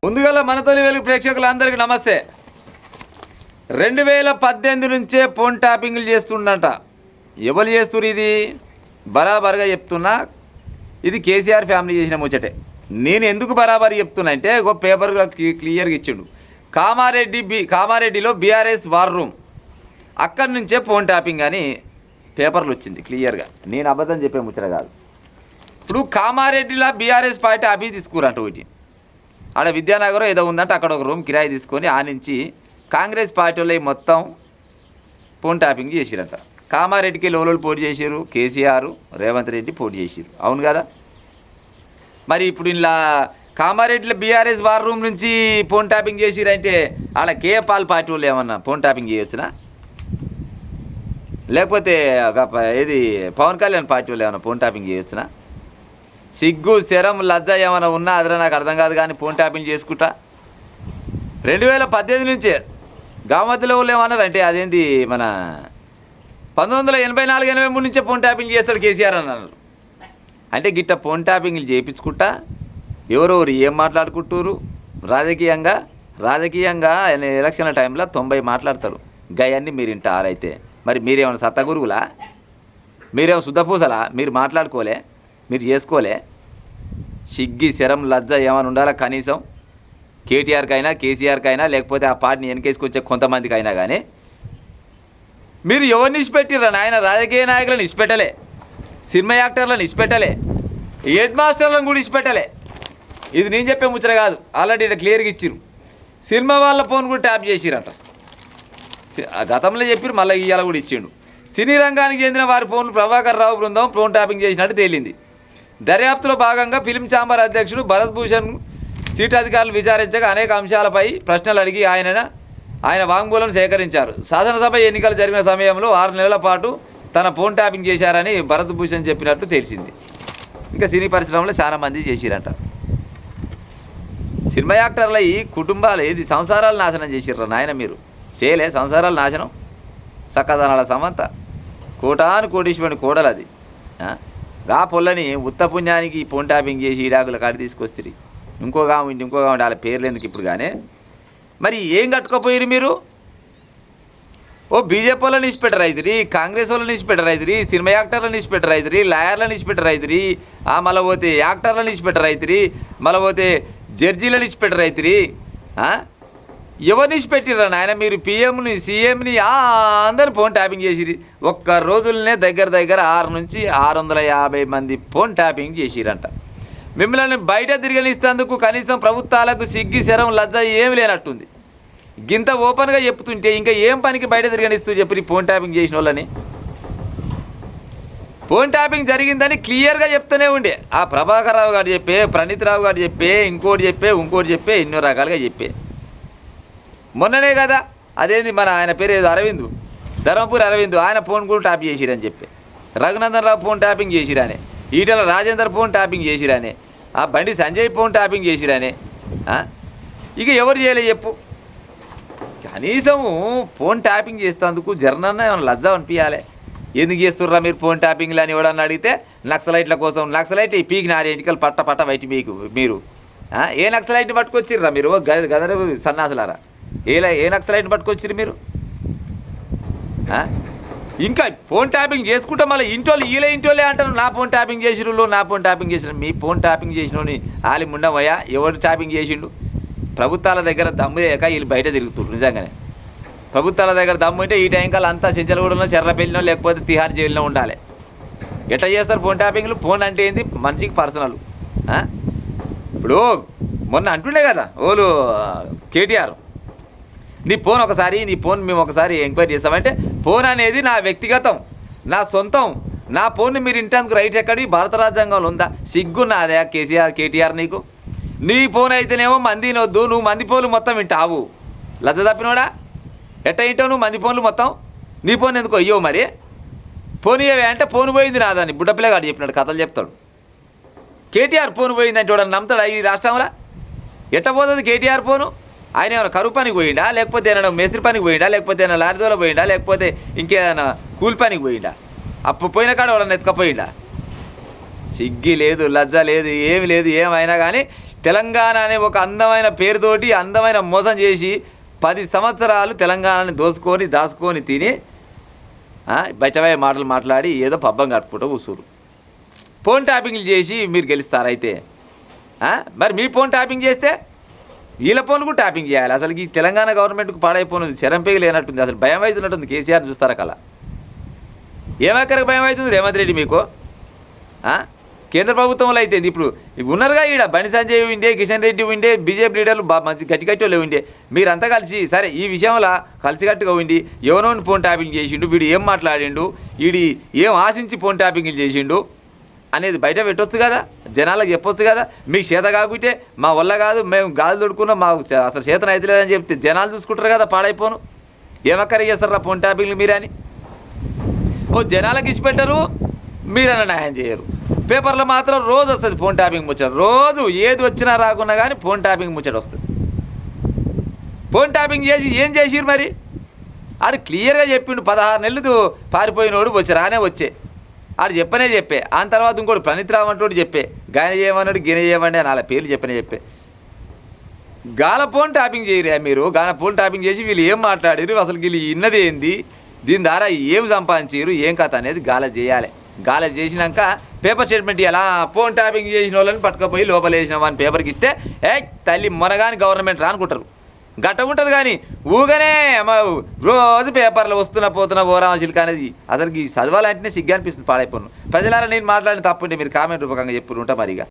ముందుగా మన తొలి వెలుగు ప్రేక్షకులందరికీ నమస్తే. 2018 నుంచే ఫోన్ ట్యాపింగ్లు చేస్తుండట. ఎవరు చేస్తున్నారు? ఇది బరాబర్గా చెప్తున్నా, ఇది కేసీఆర్ ఫ్యామిలీ చేసిన ముచ్చటే. నేను ఎందుకు బరాబర్ చెప్తున్నా అంటే, ఒక పేపర్గా క్లియర్గా ఇచ్చిండు. కామారెడ్డిలో బీఆర్ఎస్ వార్ రూమ్, అక్కడి నుంచే ఫోన్ ట్యాపింగ్ అని పేపర్లు వచ్చింది క్లియర్గా. నేను అబద్ధం చెప్పే ముచ్చట కాదు. ఇప్పుడు కామారెడ్డిలో బీఆర్ఎస్ పార్టీ ఆఫీస్ తీసుకురంట ఒకటి. ఆడ విద్యానగరం ఏదో ఉందంటే అక్కడ ఒక రూమ్ కిరాయి తీసుకొని ఆ నుంచి కాంగ్రెస్ పార్టీ వాళ్ళు మొత్తం ఫోన్ ట్యాపింగ్ చేసిరంట. కామారెడ్డికి లోలు పోటీ చేసారు, కేసీఆర్ రేవంత్ రెడ్డి పోటీ చేసారు, అవును కదా. మరి ఇప్పుడు ఇలా కామారెడ్డిలో బీఆర్ఎస్ వార్ రూమ్ నుంచి ఫోన్ ట్యాపింగ్ చేసిరంటే ఆడ కేపాల్ పార్టీ వాళ్ళు ఏమన్నా ఫోన్ ట్యాపింగ్ చేయొచ్చునా? లేకపోతే ఏది పవన్ కళ్యాణ్ పార్టీ వాళ్ళు ఏమన్నా ఫోన్ ట్యాపింగ్ చేయొచ్చునా? సిగ్గు శరం లజ్జ ఏమైనా ఉన్నా అదరా నాకు అర్థం కాదు. కానీ ఫోన్ ట్యాపింగ్ చేసుకుంటా 2018 నుంచే గామతిలో వాళ్ళు ఏమన్నారు అంటే, అదేంటి మన 1984-83 నుంచే ఫోన్ ట్యాపింగ్ చేస్తాడు కేసీఆర్ అన్నారు. అంటే గిట్ట ఫోన్ ట్యాపింగ్లు చేయించుకుంటా ఎవరెవరు ఏం మాట్లాడుకుంటారు రాజకీయంగా ఎలక్షన్ల టైంలో 90 మాట్లాడతారు. గయన్ని మీరు వింటారైతే మరి మీరేమైనా సత్తగురుగులా? మీరేమో శుద్ధపూసలా? మీరు మాట్లాడుకోలే, మీరు చేసుకోలే? సిగ్గి శరం లజ్జ ఏమైనా ఉండాలా కనీసం? కేటీఆర్కైనా కేసీఆర్కైనా లేకపోతే ఆ పార్టీని వెనకేసుకొచ్చే కొంతమందికి అయినా కానీ మీరు ఎవరిని ఇచ్చిపెట్టిర్రా నాయన? రాజకీయ నాయకులను ఇచ్చిపెట్టలే, సినిమా యాక్టర్లను ఇచ్చిపెట్టలే, హెడ్ మాస్టర్లను కూడా ఇచ్చిపెట్టలే. ఇది నేను చెప్పే ముచ్చట కాదు, ఆల్రెడీ ఇక్కడ క్లియర్గా ఇచ్చిరు. సినిమా వాళ్ళ ఫోన్ కూడా ట్యాప్ చేసిరంట. గతంలో చెప్పిరు, మళ్ళీ ఇవాళ కూడా ఇచ్చిండు. సినీ రంగానికి చెందిన వారి ఫోన్లు ప్రభాకర్ రావు బృందం ఫోన్ ట్యాపింగ్ చేసినట్టు తేలింది. దర్యాప్తులో భాగంగా ఫిలిం ఛాంబర్ అధ్యక్షుడు భరత్ భూషణ్ సీట్ అధికారులు విచారించగా అనేక అంశాలపై ప్రశ్నలు అడిగి ఆయన వాంగ్మూలం సేకరించారు. శాసనసభ ఎన్నికలు జరిగిన సమయంలో 6 నెలల పాటు తన ఫోన్ ట్యాపింగ్ చేశారని భరత్ భూషణ్ చెప్పినట్టు తెలిసింది. ఇంకా సినీ పరిశ్రమలో చాలా మంది చేసిరంట. సినిమా యాక్టర్ల ఈ కుటుంబాలు ఏది సంసారాలు నాశనం చేసిర్రా నాయన? మీరు చేయలే సంసారాలు నాశనం? చక్కదనాల సమంత కోటీశ్వరుని కోడలు అది. గా పొల్లని ఉత్తపుణ్యానికి ఫోన్ ట్యాపింగ్ చేసి ఇడాకుల కాడి తీసుకొస్తుంది. ఇంకోగా ఉండి వాళ్ళ పేర్లు ఎందుకు ఇప్పుడు? కానీ మరి ఏం కట్టుకోపోయారు మీరు? ఓ బీజేపీ వాళ్ళని ఇచ్చిపెట్టరు అవుతుంది, కాంగ్రెస్ వాళ్ళని ఇచ్చిపెట్టరు అవుతుంది, సినిమా యాక్టర్లను ఇచ్చిపెట్టరు అవుతుంది, లాయర్లను ఇచ్చిపెట్టరు అవుతుంది, మళ్ళీ పోతే యాక్టర్లను ఇచ్చిపెట్టరు అవుతుంది, మళ్ళీ పోతే జడ్జీలను ఇచ్చిపెట్టరు అవుతుంది. ఎవరిని ఇచ్చిపెట్టిర్రా నాయన? మీరు పిఎంని సీఎంని అందరు ఫోన్ ట్యాపింగ్ చేసిరి. ఒక్క రోజులనే దగ్గర 600 నుంచి 650 మంది ఫోన్ ట్యాపింగ్ చేసిరంట. మిమ్మల్ని బయట తిరగనిస్తేందుకు కనీసం ప్రభుత్వాలకు సిగ్గి శరం లజ్జ ఏమి లేనట్టుంది. గింత ఓపెన్గా చెప్తుంటే ఇంకా ఏం పనికి బయట తిరగనిస్తూ చెప్పి ఫోన్ ట్యాపింగ్ చేసిన వాళ్ళని. ఫోన్ ట్యాపింగ్ జరిగిందని క్లియర్గా చెప్తూనే ఉండే. ఆ ప్రభాకర్ రావు గారు చెప్పే, ప్రణీత్ రావు గారు చెప్పే, ఇంకోటి చెప్పే ఎన్నో రకాలుగా చెప్పే. మొన్ననే కదా అదేంది మన ఆయన పేరు ఏదో అరవింద్, ధర్మపురి అరవింద్, ఆయన ఫోన్ కూడా ట్యాప్ చేసిరని చెప్పి, రఘునందన్ రావు ఫోన్ ట్యాపింగ్ చేసిరానే, ఈటల రాజేందర్ ఫోన్ ట్యాపింగ్ చేసిరానే, ఆ బండి సంజయ్ ఫోన్ ట్యాపింగ్ చేసిరానే. ఇక ఎవరు చేయలే చెప్పు? కనీసము ఫోన్ ట్యాపింగ్ చేసేందుకు జర్నన్నా ఏమైనా లజ్జ అనిపించాలి. ఎందుకు చేస్తుర్రా మీరు ఫోన్ ట్యాపింగ్లు అని ఎవడన్నా అడిగితే నక్సలైట్ల కోసం. నక్సలైట్ ఈ పీకి 4 ఎంటికలు పట్ట బయట మీకు మీరు ఏ నక్సలైట్ని పట్టుకొచ్చిర్రా మీరు? గదర సన్నాసులారా, ఏ నక్సలైట్ని పట్టుకొచ్చిర్రు మీరు? ఇంకా ఫోన్ ట్యాపింగ్ చేసుకుంటే మళ్ళీ ఇంటోళ్ళే అంటారు నా ఫోన్ ట్యాపింగ్ చేసిరు, నా ఫోన్ ట్యాపింగ్ చేసిన. మీ ఫోన్ ట్యాపింగ్ చేసినోని ఆలి ముండమయ్యా ఎవరు ట్యాపింగ్ చేసిండు? ప్రభుత్వాల దగ్గర దమ్ము లేక వీళ్ళు బయట తిరుగుతున్నారు. నిజంగానే ప్రభుత్వాల దగ్గర దమ్ము అంటే ఈ టైం కల్లా అంతా చెంచలగూడలో చెర్లపల్లినో లేకపోతే తిహార్ జైల్లో ఉండాలి. ఎట్లా చేస్తారు ఫోన్ ట్యాపింగ్లు? ఫోన్ అంటే ఏంది? మనిషికి పర్సనల్. ఇప్పుడు మొన్న అంటుండే కదా ఓలు కేటీఆర్, నీ ఫోన్ మేము ఒకసారి ఎంక్వైరీ చేస్తామంటే, ఫోన్ అనేది నా వ్యక్తిగతం, నా సొంతం. నా ఫోన్ని మీరు ఇంటందుకు రైట్ ఎక్కడి భారత రాజ్యాంగంలో ఉందా? సిగ్గున్నదే కేటీఆర్ నీకు? నీ ఫోన్ అయితేనేమో మంది నొద్దు, నువ్వు మంది ఫోన్లు మొత్తం వింటావు. లజ్జ తప్పినోడా? ఎట్ట వింటావు నువ్వు మంది ఫోన్లు మొత్తం? నీ ఫోన్ ఎందుకు అయ్యో? మరి ఫోన్ ఇవ్వే అంటే ఫోన్ పోయింది నాదని బుడ్డపిల్లగాడు చెప్పినాడు, కథలు చెప్తాడు. కేటీఆర్ ఫోన్ పోయిందంటే వాడు నమ్ముతాడు ఈ రాష్ట్రంలో? ఎట్ట పోతుంది కేటీఆర్ ఫోను? ఆయన ఏమైనా కరువు పనికి పోయిండా, లేకపోతే ఏమైనా మేస్త్రి పనికి పోయిండా, లేకపోతే ఏమైనా లారీదోలో పోయిండా, లేకపోతే ఇంకేదైనా కూలి పనికి పోయిండా? అప్పుడు పోయిన కాడ వాళ్ళని ఎత్తుకపోయిండా? సిగ్గి లేదు, లజ్జ లేదు, ఏమి లేదు. ఏమైనా కానీ తెలంగాణ అనే ఒక అందమైన పేరుతోటి అందమైన మోసం చేసి 10 సంవత్సరాలు తెలంగాణని దాచుకొని తిని బయటవే మాటలు మాట్లాడి ఏదో పబ్బం కట్టుకుంటూ కూర్చురు. ఫోన్ ట్యాపింగ్లు చేసి మీరు గెలుస్తారైతే మరి మీ ఫోన్ ట్యాపింగ్ చేస్తే వీళ్ళ ఫోన్ కూడా ట్యాపింగ్ చేయాలి. అసలు ఈ తెలంగాణ గవర్నమెంట్కు పాడైపోయినది, శరంపేగి లేనట్టుంది, అసలు భయం అవుతున్నట్టుంది. కేసీఆర్ చూస్తారా కల ఏమక్కడికి భయం అవుతుంది రేవంత్ రెడ్డి మీకు? కేంద్ర ప్రభుత్వంలో అయితే ఇప్పుడు ఉన్నారుగా ఈడ బండి సంజయ్ ఉండే, కిషన్ రెడ్డి ఉండే, బీజేపీ లీడర్లు మంచి గట్టి వాళ్ళు ఉండే. మీరంతా కలిసి సరే ఈ విషయంలో కలిసికట్టుగా ఉండి ఎవరోని ఫోన్ ట్యాపింగ్ చేసిండు, వీడు ఏం మాట్లాడిండు, వీడి ఏం ఆశించి ఫోన్ ట్యాపింగ్లు చేసిండు అనేది బయట పెట్టవచ్చు కదా, జనాలకు చెప్పొచ్చు కదా. మీకు చేత కాకుంటే మా వల్ల కాదు, మేము గాలి దొడుకున్నాం, మాకు అసలు చేతన అయితే లేదని చెప్తే జనాలు చూసుకుంటారు కదా, పాడైపోను. ఏమక్కర చేస్తారా ఫోన్ ట్యాపింగ్లు మీరని? జనాలకు ఇచ్చిపెట్టరు, మీరన్నా న్యాయం చేయరు. పేపర్లో మాత్రం రోజు వస్తుంది ఫోన్ ట్యాపింగ్ ముచ్చట, రోజు ఏది వచ్చినా రాకున్నా కానీ ఫోన్ ట్యాపింగ్ ముచ్చట వస్తుంది. ఫోన్ ట్యాపింగ్ చేసి ఏం చేసిరు మరి? ఆడు క్లియర్గా చెప్పిండు, 16 నెలలు పారిపోయినోడు వచ్చే ఆడు చెప్పే. ఆ తర్వాత ఇంకోటి ప్రణీత్ రావు అంటోడు చెప్పే, గాయన చేయమన్నాడు, గిన చేయమండి అని అలా పేర్లు చెప్పే. గాల ఫోన్ ట్యాపింగ్ చేయరా మీరు? గాన ఫోన్ ట్యాపింగ్ చేసి వీళ్ళు ఏం మాట్లాడారు, అసలు వీళ్ళు ఇన్నది ఏంది, దీని ద్వారా ఏం సంపాదించారు, ఏం కథ అనేది గాల చేయాలి. గాల చేసినాక పేపర్ స్టేట్మెంట్ ఇలా ఫోన్ ట్యాపింగ్ చేసిన వాళ్ళని పట్టుకపోయి లోపల వేసిన వాని పేపర్కి ఇస్తే తల్లి మొనగాని గవర్నమెంట్ రానుకుంటారు. గట్ట ఉంటుంది కానీ ఊగనే రోజు పేపర్లో వస్తున్నా ఓరామ చిలుక అనేది అసలుకి చదవాలంటేనే సిగ్గు అనిపిస్తుంది. పాడైపోను ప్రజలారా, నేను మాట్లాడిన తప్పుంటే మీరు కామెంట్ రూపకంగా చెప్పుకుంటా మరిగా.